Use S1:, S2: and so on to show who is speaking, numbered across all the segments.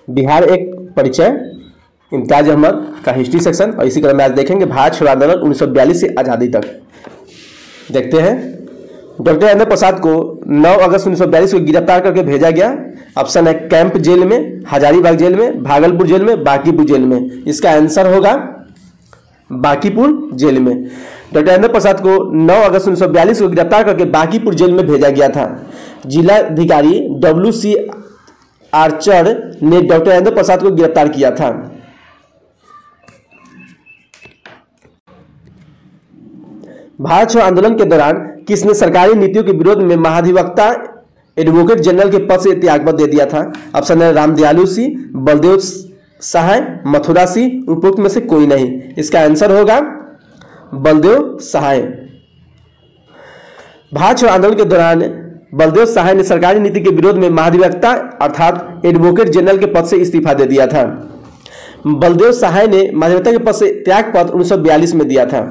S1: बिहार एक परिचय, इम्तियाज अहमद का हिस्ट्री सेक्शन, और इसी क्रम में आज देखेंगे भारत छोड़ो आंदोलन 1942 से आज़ादी तक। देखते हैं। डॉक्टर राजेंद्र प्रसाद को 9 अगस्त 1942 को गिरफ्तार करके भेजा गया। ऑप्शन है कैंप जेल में, हजारीबाग जेल में, भागलपुर जेल में, बांकीपुर जेल में। इसका आंसर होगा बांकीपुर जेल में। डॉक्टर राजेंद्र प्रसाद को 9 अगस्त 1942 को गिरफ्तार करके बांकीपुर जेल में भेजा गया था। जिलाधिकारी WC आर्चर ने डॉक्टर राजेंद्र प्रसाद को गिरफ्तार किया था। भारत छोड़ो आंदोलन के दौरान किसने सरकारी नीतियों के विरोध में महाधिवक्ता एडवोकेट जनरल के पद से त्यागपत्र दे दिया था? ऑप्शन है रामदयालु सिंह, बलदेव सहाय, मथुरा सिंह, उपरोक्त में से कोई नहीं। इसका आंसर होगा बलदेव सहाय। भारत छोड़ो आंदोलन के दौरान बलदेव सहाय ने सरकारी नीति के विरोध में महाधिवक्ता अर्थात एडवोकेट जनरल के पद से इस्तीफा दे दिया था। बलदेव सहाय ने महाधिवक्ता के पद से त्यागपत्र 1942 में दिया था।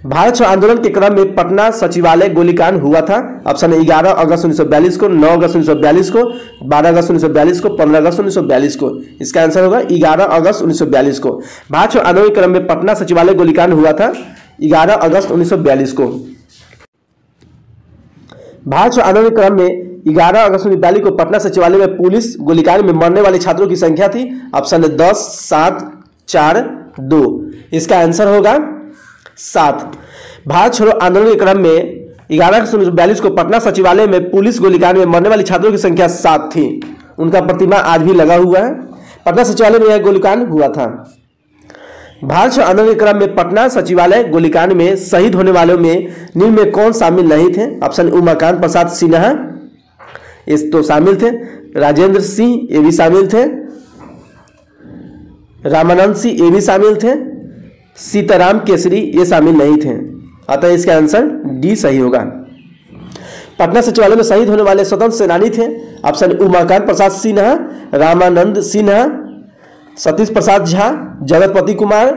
S1: भारत छोड़ो आंदोलन के क्रम में पटना सचिवालय गोलीकांड हुआ था। ऑप्शन है 11 अगस्त 1942 को, 9 अगस्त 1942 को, 12 अगस्त 1942 को, 15 अगस्त 1942 को। इसका आंसर होगा 11 अगस्त 1942 को। भारत छोड़ो आंदोलन के क्रम में पटना सचिवालय गोलीकांड हुआ था 11 अगस्त 1942 को। भारत छोड़ो आंदोलन के क्रम में 11 अगस्त 1942 को पटना सचिवालय में पुलिस गोलीकांड में मरने वाले छात्रों की संख्या थी। ऑप्शन है 10, 7, 4, 2। इसका आंसर होगा 7। भारत छोड़ो आंदोलन के क्रम में 11 अगस्त 1942 को पटना सचिवालय में पुलिस गोलीकांड में मरने वाली छात्रों की संख्या 7 थी। उनका प्रतिमा आज भी लगा हुआ है। पटना सचिवालय में यह गोलीकांड हुआ था। भारत छोड़ो आंदोलन के क्रम में पटना सचिवालय गोलीकांड में शहीद होने वालों में निम्न में कौन शामिल नहीं थे? ऑप्शन उमाकांत प्रसाद सिन्हा, इस तो शामिल थे। राजेंद्र सिंह, ये भी शामिल थे। रामानंद सिंह, ये भी शामिल थे। सीताराम केसरी, ये शामिल नहीं थे। अतः इसका आंसर डी सही होगा। पटना सचिवालय में शहीद होने वाले स्वतंत्र सेनानी थे। ऑप्शन उमाकांत प्रसाद सिन्हा, रामानंद सिन्हा, सतीश प्रसाद झा, जगतपति कुमार,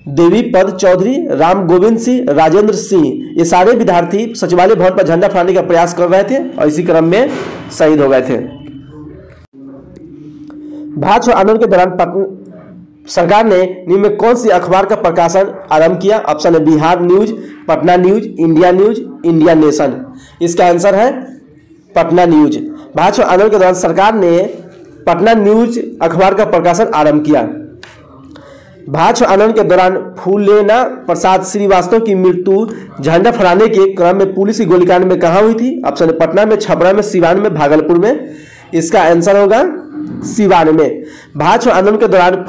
S1: देवी पद चौधरी, राम गोविंद सिंह, राजेंद्र सिंह। ये सारे विद्यार्थी सचिवालय भवन पर झंडा फहराने का प्रयास कर रहे थे और इसी क्रम में शहीद हो गए थे। भारत छोड़ो आंदोलन के दौरान सरकार ने निम्न में कौन सी अखबार का प्रकाशन आरंभ किया? ऑप्शन है Bihar news, Patna news, India news, India nation. इसका आंसर है पटना न्यूज। भारत छोड़ो आंदोलन के दौरान सरकार ने पटना न्यूज अखबार का प्रकाशन आरंभ किया। भारत छोड़ो आंदोलन के दौरान फूलेना प्रसाद श्रीवास्तव की मृत्यु झंडा फहराने के क्रम में पुलिस की गोलीकांड में कहाँ हुई थी? ऑप्शन है पटना में, छपरा में, सिवान में, भागलपुर में। इसका आंसर होगा सिवान में। भारत छोड़ो आंदोलन के दौरान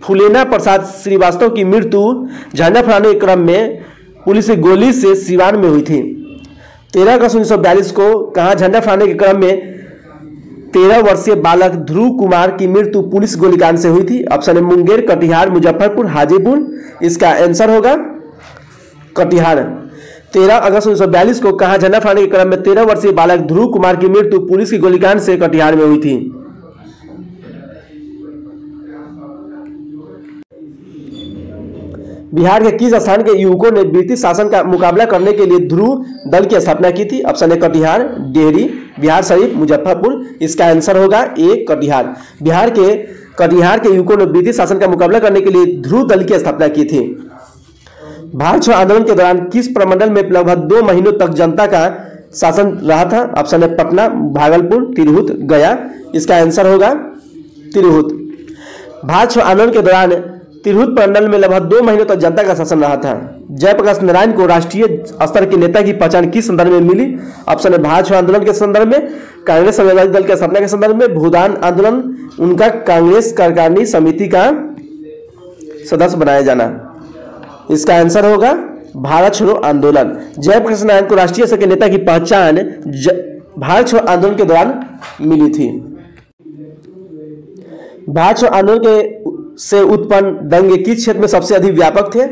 S1: फूलेना प्रसाद श्रीवास्तव की मृत्यु झंडा फहराने के क्रम में पुलिस की गोली से सिवान में हुई थी। 13 अगस्त 1942 को कहाँ झंडा फहराने के क्रम में 13 वर्षीय बालक ध्रुव कुमार की मृत्यु पुलिस गोलीकांड से हुई थी? ऑप्शन है मुंगेर, कटिहार, मुजफ्फरपुर, हाजीपुर। इसका आंसर होगा कटिहार। 13 अगस्त 1942 को कहाँ झंडा फहराने के क्रम में 13 वर्षीय बालक ध्रुव कुमार की मृत्यु पुलिस की गोलीकांड से कटिहार में हुई थी। बिहार के किस स्थान के युवकों ने ब्रिटिश शासन का मुकाबला करने के लिए ध्रुव दल की स्थापना की थी? ऑप्शन है कटिहार, डेहरी, बिहार शरीफ, मुजफ्फरपुर। इसका आंसर होगा ए कटिहार। बिहार के कटिहार के युवकों ने ब्रिटिश शासन का मुकाबला करने के लिए ध्रुव दल की स्थापना की थी। भारत छोड़ो आंदोलन के दौरान किस प्रमंडल में लगभग 2 महीनों तक जनता का शासन रहा था? ऑप्शन है पटना, भागलपुर, तिरहुत, गया। इसका आंसर होगा तिरहुत। भारत छोड़ो आंदोलन के दौरान तिरहुत प्रमंडल में लगभग 2 महीनों तक जनता का शासन रहा था। जयप्रकाश नारायण को राष्ट्रीय स्तर के नेता की पहचान किस संदर्भ में मिली? ऑप्शन है भारत छोड़ो आंदोलन के संदर्भ में, कांग्रेस समाजवादी दल के स्थापना के संदर्भ में, भूदान आंदोलन, उनका कांग्रेस कार्यकारिणी समिति का सदस्य बनाया जाना। इसका आंसर होगा भारत छोड़ो आंदोलन। जयप्रकाश नारायण को राष्ट्रीय स्तर के नेता की पहचान भारत छोड़ो आंदोलन के दौरान मिली थी। भारत छोड़ो आंदोलन के से उत्पन्न दंगे किस क्षेत्र में सबसे अधिक व्यापक थे?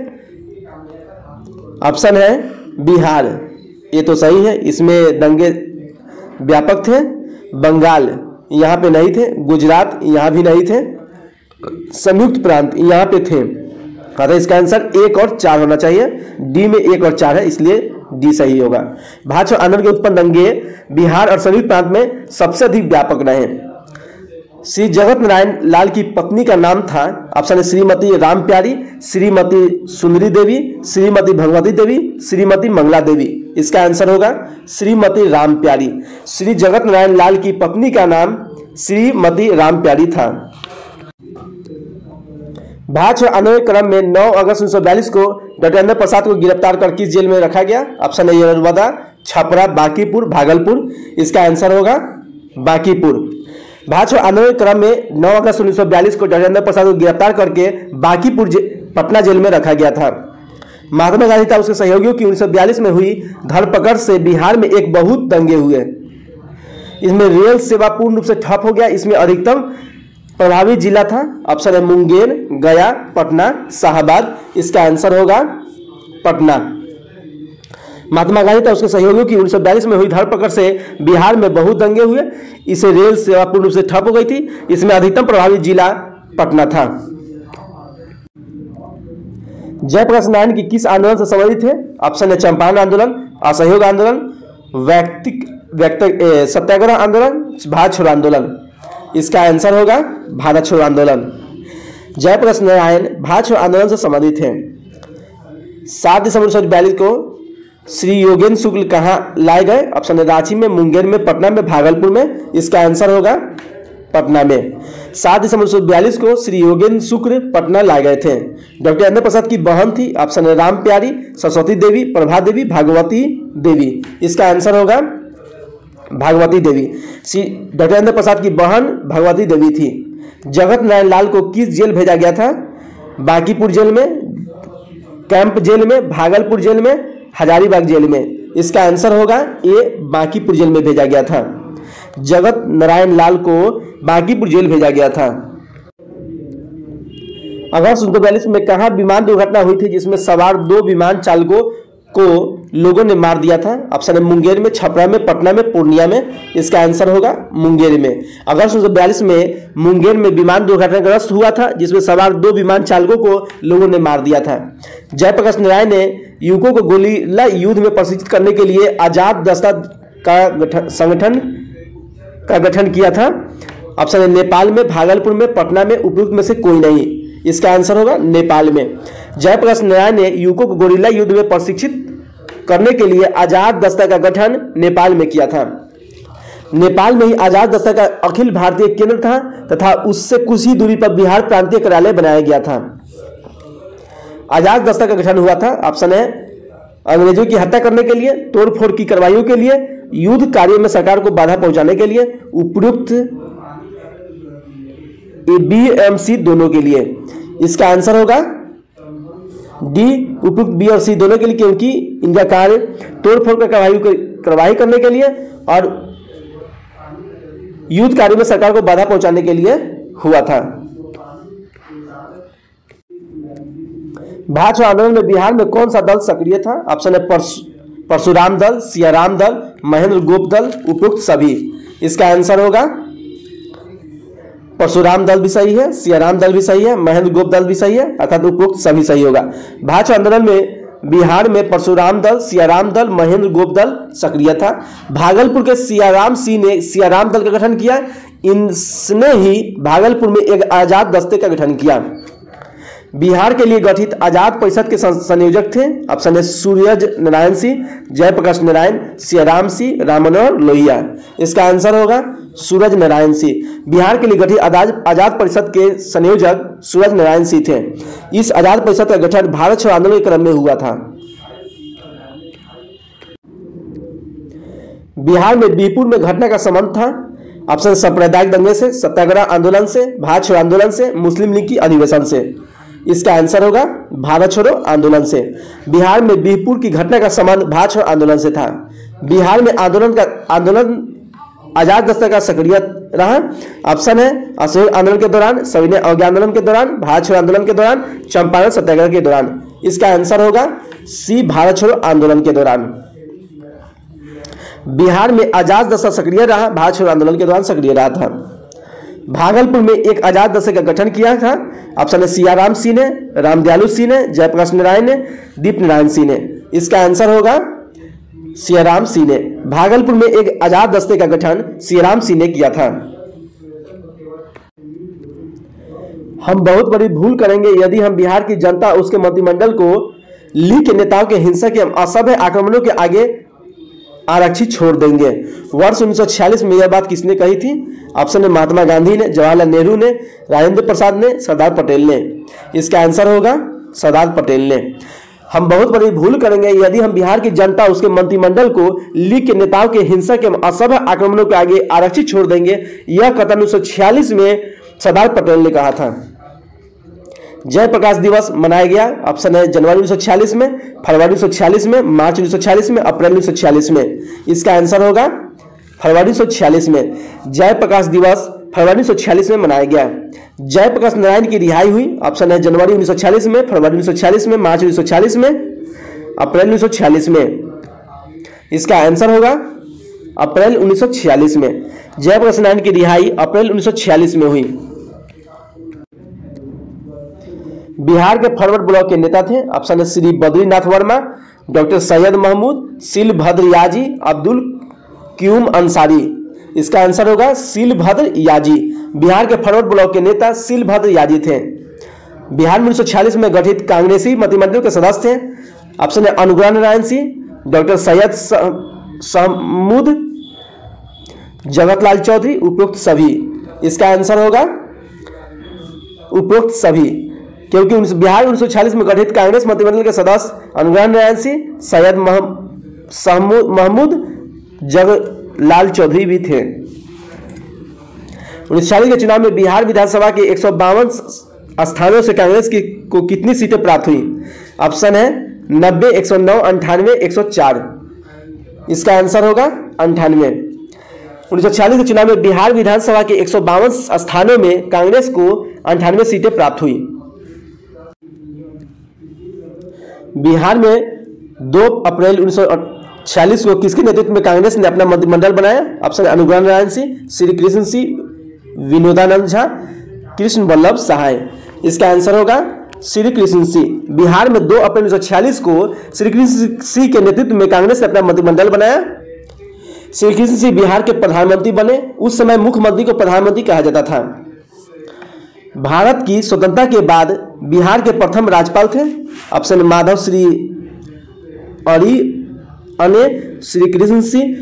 S1: ऑप्शन है बिहार, ये तो सही है, इसमें दंगे व्यापक थे। बंगाल यहाँ पे नहीं थे, गुजरात यहाँ भी नहीं थे, संयुक्त प्रांत यहाँ पे थे। अतः इसका आंसर 1 और 4 होना चाहिए। डी में 1 और 4 है, इसलिए डी सही होगा। भारत छोड़ो आंदोलन के उत्पन्न दंगे बिहार और संयुक्त प्रांत में सबसे अधिक व्यापक रहे। श्री जगत नारायण लाल की पत्नी का नाम था, ऑप्शन है श्रीमती राम प्यारी, श्रीमती सुंदरी देवी, श्रीमती भगवती देवी, श्रीमती मंगला देवी। इसका आंसर होगा श्रीमती राम प्यारी। श्री जगत नारायण लाल की पत्नी का नाम श्रीमती राम प्यारी था। भारत छोड़ो आंदोलन के क्रम में 9 अगस्त 1942 को डॉक्टर राजेंद्र प्रसाद को गिरफ्तार कर किस जेल में रखा गया? ऑप्शन है यरवदा, छपरा, बांकीपुर, भागलपुर। इसका आंसर होगा बांकीपुर। भारत छोड़ो आंदोलन के क्रम में 9 अगस्त 1942 को डॉक्टर राजेंद्र प्रसाद को गिरफ्तार करके बांकीपुर पटना जेल में रखा गया था। महात्मा गांधी तथा उसके सहयोगियों की 1942 में हुई धरपकड़ से बिहार में एक बहुत दंगे हुए। इसमें रेल सेवा पूर्ण रूप से ठप हो गया। इसमें अधिकतम प्रभावित जिला था, ऑप्शन है मुंगेर, गया, पटना, शाहाबाद। इसका आंसर होगा पटना। महात्मा गांधी तथा उसके सहयोगियों की 1942 में हुई धरपकड़ से बिहार में बहुत दंगे हुए। इसे रेल सेवा पूर्ण रूप से ठप हो गई थी। इसमें अधिकतम प्रभावित जिला पटना था। जयप्रकाश नारायण की किस आंदोलन से संबंधित है? ऑप्शन है चंपारण आंदोलन, असहयोग आंदोलन, सत्याग्रह आंदोलन, भारत छोड़ो आंदोलन। इसका आंसर होगा भारत छोड़ो आंदोलन। जयप्रकाश नारायण भारत छोड़ो आंदोलन से संबंधित हैं। 7 दिसंबर 1942 को श्री योगेंद्र शुक्ल कहाँ लाए गए? ऑप्शन है रांची में, मुंगेर में, पटना में, भागलपुर में। इसका आंसर होगा पटना में। 7 दिसंबर 1942 को श्री योगेंद्र शुक्ल पटना लाए गए थे। डॉक्टर राजेंद्र प्रसाद की बहन थी, ऑप्शन है राम प्यारी, सरस्वती देवी, प्रभा देवी, भागवती देवी। इसका आंसर होगा भागवती देवी। श्री डॉक्टर राजेंद्र प्रसाद की बहन भगवती देवी थी। जगत नारायण लाल को किस जेल भेजा गया था? बांकीपुर जेल में, कैंप जेल में, भागलपुर जेल में, हजारीबाग जेल में। इसका आंसर होगा ए, बांकीपुर जेल में भेजा गया था। जगत नारायण लाल को बांकीपुर जेल भेजा गया था। अगस्त 1942 में कहाँ विमान दुर्घटना हुई थी जिसमें सवार 2 विमान चालकों को लोगों ने मार दिया था? ऑप्शन है मुंगेर में, छपरा में, पटना में, पूर्णिया में। इसका आंसर होगा मुंगेर में। अगस्त 1942 में मुंगेर में विमान दुर्घटनाग्रस्त हुआ था जिसमें सवार 2 विमान चालकों को लोगों ने मार दिया था। जयप्रकाश नारायण ने युवकों को गोलीला युद्ध में प्रशिक्षित करने के लिए आजाद दस्ता का संगठन का गठन किया था। ऑप्शन है नेपाल में, भागलपुर में, पटना में, उपयुक्त में से कोई नहीं। इसका आंसर होगा नेपाल में। जयप्रकाश नारायण ने युवकों को गोलीला युद्ध में प्रशिक्षित करने के लिए आजाद दस्ता का गठन नेपाल में किया था। नेपाल में ही आजाद दस्ता का अखिल भारतीय केंद्र था तथा उससे कुछ ही दूरी पर बिहार प्रांतीय कार्यालय बनाया गया था। आजाद दस्ता का गठन हुआ था, ऑप्शन है अंग्रेजों की हत्या करने के लिए, तोड़फोड़ की कार्रवाइयों के लिए, युद्ध कार्यों में सरकार को बाधा पहुंचाने के लिए, उपयुक्त बी-सी दोनों के लिए। इसका आंसर होगा डी, उपयुक्त बी और सी दोनों के लिए, क्योंकि इनका कार्य तोड़फोड़ का कार्रवाई करने के लिए और युद्ध कार्य में सरकार को बाधा पहुंचाने के लिए हुआ था। भारत छोड़ो आंदोलन में बिहार में कौन सा दल सक्रिय था? ऑप्शन है परशुराम दल, सियाराम दल, महेंद्र गोप दल, उपयुक्त सभी। इसका आंसर होगा परशुराम दल भी सही है, सियाराम दल भी सही है, महेंद्र गोप दल भी सही है, अर्थात उपयुक्त सभी सही होगा। भारत छोड़ो आंदोलन में बिहार में परशुराम दल, सियाराम दल, महेंद्र गोप दल सक्रिय था। भागलपुर के सियाराम सिंह ने सियाराम दल का गठन किया। इसने ही भागलपुर में एक आजाद दस्ते का गठन किया। बिहार के लिए गठित आजाद परिषद के संयोजक थे, ऑप्शन है सूरज नारायण सिंह, जयप्रकाश नारायण, सियाराम सिंह, राममनोहर लोहिया। इसका आंसर होगा सूरज नारायण सिंह। बिहार के लिए गठित आजाद परिषद के संयोजक सूरज नारायण सिंह थे। इस आजाद परिषद का गठन भारत छोड़ो आंदोलन के क्रम में हुआ था। बिहार में बीरपुर में घटना का संबंध था, ऑप्शन सांप्रदायिक दंगे से, सत्याग्रह आंदोलन से, भारत छोड़ो आंदोलन से, मुस्लिम लीग की अधिवेशन से। इसका आंसर होगा भारत छोड़ो आंदोलन से। बिहार में बीरपुर की घटना का संबंध भारत छोड़ो आंदोलन से था। बिहार में आंदोलन आजाद दस्ता का सक्रिय रहा। ऑप्शन है असहयोग आंदोलन के दौरान, सविनय अवज्ञा आंदोलन के दौरान, भारत छोड़ो आंदोलन के दौरान, चंपारण सत्याग्रह के दौरान। इसका आंसर होगा सी, भारत छोड़ो आंदोलन के दौरान। बिहार में आजाद दस्ता सक्रिय रहा, भारत छोड़ो आंदोलन के दौरान सक्रिय रहा था। भागलपुर में एक आजाद दस्ते का गठन किया था, ऑप्शन है सियाराम सिंह ने, रामदयालु सिंह ने, जयप्रकाश नारायण ने, दीप नारायण सिंह ने। इसका आंसर होगा सियाराम सिंह ने। भागलपुर में एक आजाद दस्ते का गठन सियाराम सिंह ने किया था। हम बहुत बड़ी भूल करेंगे यदि हम बिहार की जनता उसके मंत्रिमंडल को लीग के नेताओं के हिंसक एवं असभ्य आक्रमणों के आगे आरक्षित छोड़ देंगे। वर्ष 1946 में यह बात किसने कही थी? ऑप्शन है महात्मा गांधी ने, जवाहरलाल नेहरू ने, राजेंद्र प्रसाद ने, सरदार पटेल ने। इसका आंसर होगा सरदार पटेल ने। हम बहुत बड़ी भूल करेंगे यदि हम बिहार की जनता उसके मंत्रिमंडल को लीग के नेताओं के हिंसक एवं असभ्य आक्रमणों के आगे आरक्षित छोड़ देंगे। यह कथन 1946 में सरदार पटेल ने कहा था। जयप्रकाश दिवस मनाया गया। ऑप्शन है जनवरी 1946 में, फरवरी 1946 में, मार्च 1946 में, अप्रैल 1946 में। इसका आंसर होगा फरवरी 1946 में। जयप्रकाश दिवस फरवरी 1946 में मनाया गया। जयप्रकाश नारायण की रिहाई हुई। ऑप्शन है जनवरी 1946 में, फरवरी 1946 में, मार्च 1946 में, अप्रैल 1946 में। इसका आंसर होगा अप्रैल 1946 में। जयप्रकाश नारायण की रिहाई अप्रैल 1946 में हुई। बिहार के फॉरवर्ड ब्लॉक के नेता थे। ऑप्शन है श्री बद्रीनाथ वर्मा, डॉक्टर सैयद महमूद, सीलभद्र याजी, अब्दुल क्यूम अंसारी। इसका आंसर होगा सीलभद्र याजी। बिहार के फॉरवर्ड ब्लॉक के नेता सीलभद्र याजी थे। बिहार में 1946 में गठित कांग्रेसी मंत्रिमंडल के सदस्य थे। ऑप्शन है अनुग्रह नारायण सिंह, डॉक्टर सैयद सहमूद, जगतलाल चौधरी, उपरोक्त सभी। इसका आंसर होगा उपरोक्त सभी, क्योंकि बिहार 1946 में गठित कांग्रेस मंत्रिमंडल के सदस्य अनुग्रह नारायण सिंह, सैयद महमूद, जगतलाल चौधरी भी थे। 1946 के चुनाव में बिहार विधानसभा के 152 स्थानों से कांग्रेस को कितनी सीटें प्राप्त हुई? ऑप्शन है 90, 109, 98, 104। इसका आंसर होगा 98। 1946 के चुनाव में बिहार विधानसभा के 152 स्थानों में कांग्रेस को 98 सीटें प्राप्त हुई। बिहार में 2 अप्रैल 1946 को किसके नेतृत्व में कांग्रेस ने अपना मंत्रिमंडल बनाया? ऑप्शन अनुग्रह नारायण सिंह, श्री कृष्ण सिंह, विनोदानंद झा, कृष्ण वल्लभ सहाय। इसका आंसर होगा श्री कृष्ण सिंह। बिहार में 2 अप्रैल 1946 को श्री कृष्ण सिंह के नेतृत्व में कांग्रेस ने अपना मंत्रिमंडल बनाया। श्री कृष्ण सिंह बिहार के प्रधानमंत्री बने। उस समय मुख्यमंत्री को प्रधानमंत्री कहा जाता था। भारत की स्वतंत्रता के बाद बिहार के प्रथम राज्यपाल थे। ऑप्शन माधव श्री अरी अने, श्री कृष्ण सिंह,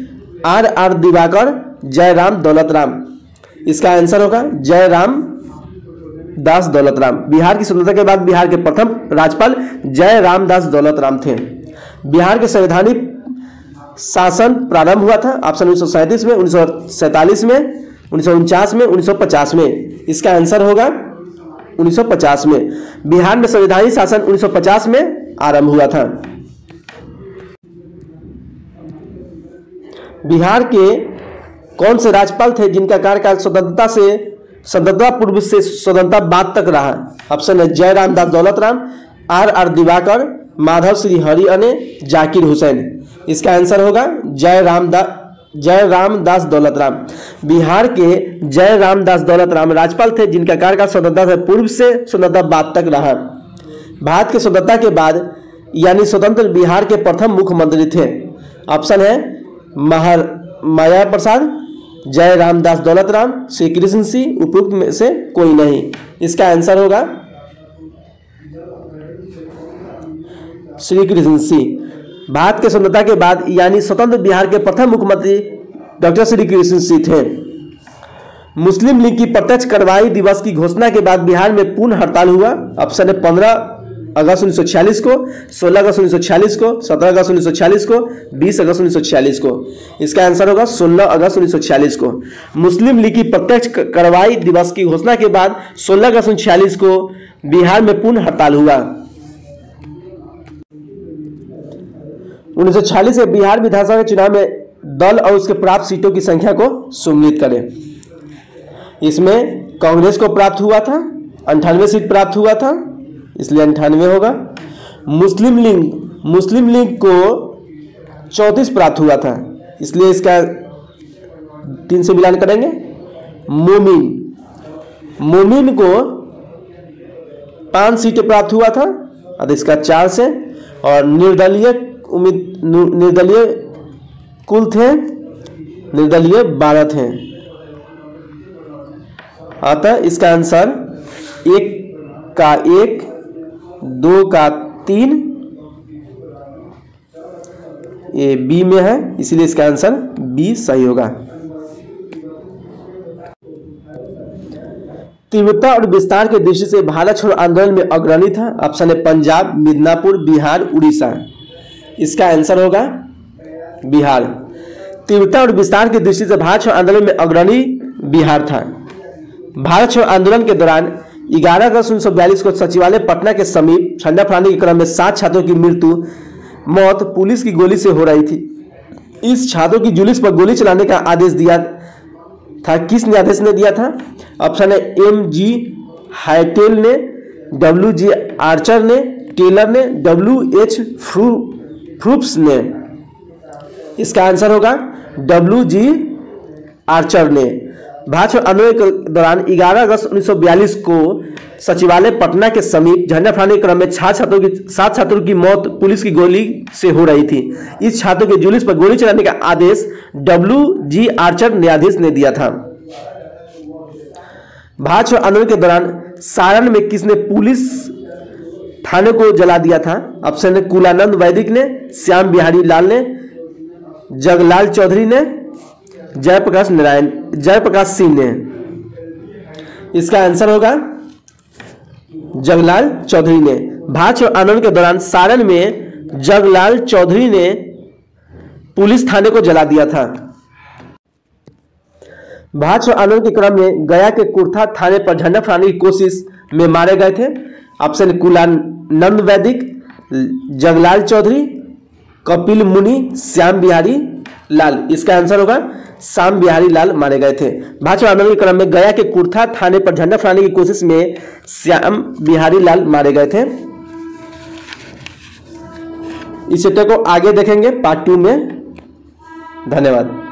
S1: आर दिवाकर, जयराम दौलत राम। इसका आंसर होगा जयराम दास दौलत राम। बिहार की स्वतंत्रता के बाद बिहार के प्रथम राज्यपाल जयराम दास दौलत राम थे। बिहार के संवैधानिक शासन प्रारंभ हुआ था। ऑप्शन 1937 में, 1947 में, 1949 में, 1950 में। इसका आंसर होगा 1950 में। बिहार में संवैधानिक शासन 1950 में आरंभ हुआ था। बिहार के कौन से राज्यपाल थे जिनका कार्यकाल स्वतंत्रता पूर्व से स्वतंत्रता बाद तक रहा? ऑप्शन है जयराम दास दौलत राम, आर दिवाकर, माधव श्री हरि अने, जाकिर हुसैन। इसका आंसर होगा जयराम दास दौलत राम। बिहार के जयराम दास दौलत राम राज्यपाल थे जिनका कार्यकाल स्वतंत्रता से पूर्व से स्वतंत्रता बाद तक रहा। भारत के स्वतंत्रता के बाद यानी स्वतंत्र बिहार के प्रथम मुख्यमंत्री थे। ऑप्शन है माया प्रसाद, जयराम दास दौलत राम, श्री कृष्ण सिंह, उपयुक्त में से कोई नहीं। इसका आंसर होगा श्री कृष्ण सिंह। भारत के स्वतंत्रता के बाद यानी स्वतंत्र बिहार के प्रथम मुख्यमंत्री डॉक्टर श्री कृष्ण सिंह थे। मुस्लिम लीग की प्रत्यक्ष कार्रवाई दिवस की घोषणा के बाद बिहार में पूर्ण हड़ताल हुआ। ऑप्शन है 15 अगस्त 1946 को, 16 अगस्त 1946 को, 17 अगस्त 1946 को, 20 अगस्त 1946 को। इसका आंसर होगा 16 अगस्त 1946 को। मुस्लिम लीग की प्रत्यक्ष कार्रवाई दिवस की घोषणा के बाद 16 अगस्त 1946 को बिहार में पूर्ण हड़ताल हुआ। 1946 के बिहार विधानसभा के चुनाव में दल और उसके प्राप्त सीटों की संख्या को सुनिश्चित करें। इसमें कांग्रेस को प्राप्त हुआ था 98 सीट प्राप्त हुआ था, इसलिए 98 होगा। मुस्लिम लीग को 34 प्राप्त हुआ था, इसलिए इसका 3 से मिलान करेंगे। मोमिन को 5 सीटें प्राप्त हुआ था, अब इसका 4 से। और निर्दलीय कुल थे, निर्दलीय 12 थे। अतः इसका आंसर 1 का 1, 2 का 3, ये बी में है, इसलिए इसका आंसर बी सही होगा। तीव्रता और विस्तार की दृष्टि से भारत छोड़ो आंदोलन में अग्रणी था। ऑप्शन है पंजाब, मिदनापुर, बिहार, उड़ीसा। इसका आंसर होगा बिहार। तीव्रता और विस्तार की दृष्टि से भारत छोड़ो आंदोलन में अग्रणी बिहार था। भारत छोड़ो आंदोलन के दौरान 11 अगस्त 1942 को सचिवालय पटना के समीप झंडा फहराने के क्रम में 7 छात्रों की मौत पुलिस की गोली से हो रही थी। इस छात्रों की जुलूस पर गोली चलाने का आदेश दिया था। किसने आदेश ने दिया था? ऑप्शन है M.G. हाइटेल ने, W.G. आर्चर ने, टेलर ने, W.H. फ्रूप्स ने। इसका आंसर होगा W.G. आर्चर ने। भारत छोड़ो आंदोलन के दौरान 11 अगस्त 1942 को सचिवालय पटना के समीप झंडा फहराने के क्रम में 7 छात्रों की मौत पुलिस की गोली से हो रही थी। इस छात्रों के जुलूस पर गोली चलाने का आदेश W.G. आर्चर न्यायाधीश ने दिया था। भारत छोड़ो आंदोलन के दौरान सारण में किसने पुलिस थाने को जला दिया था? ऑप्शन है कुलानंद वैदिक ने, श्याम बिहारी लाल ने, जगलाल चौधरी ने, जयप्रकाश सिंह ने। इसका आंसर होगा जगलाल चौधरी ने। भारत छोड़ो आंदोलन के दौरान सारण में जगलाल चौधरी ने पुलिस थाने को जला दिया था। भारत छोड़ो आंदोलन के क्रम में गया के कुर्था थाने पर झंडा फहराने की कोशिश में मारे गए थे। ऑप्शन कुलानंद वैदिक, जगलाल चौधरी, कपिल मुनि, श्याम बिहारी लाल। इसका आंसर होगा श्याम बिहारी लाल मारे गए थे। भारत छोड़ो आंदोलन के क्रम में गया के कुर्था थाने पर झंडा फहराने की कोशिश में श्याम बिहारी लाल मारे गए थे। इस चैप्टर को आगे देखेंगे पार्ट 2 में। धन्यवाद।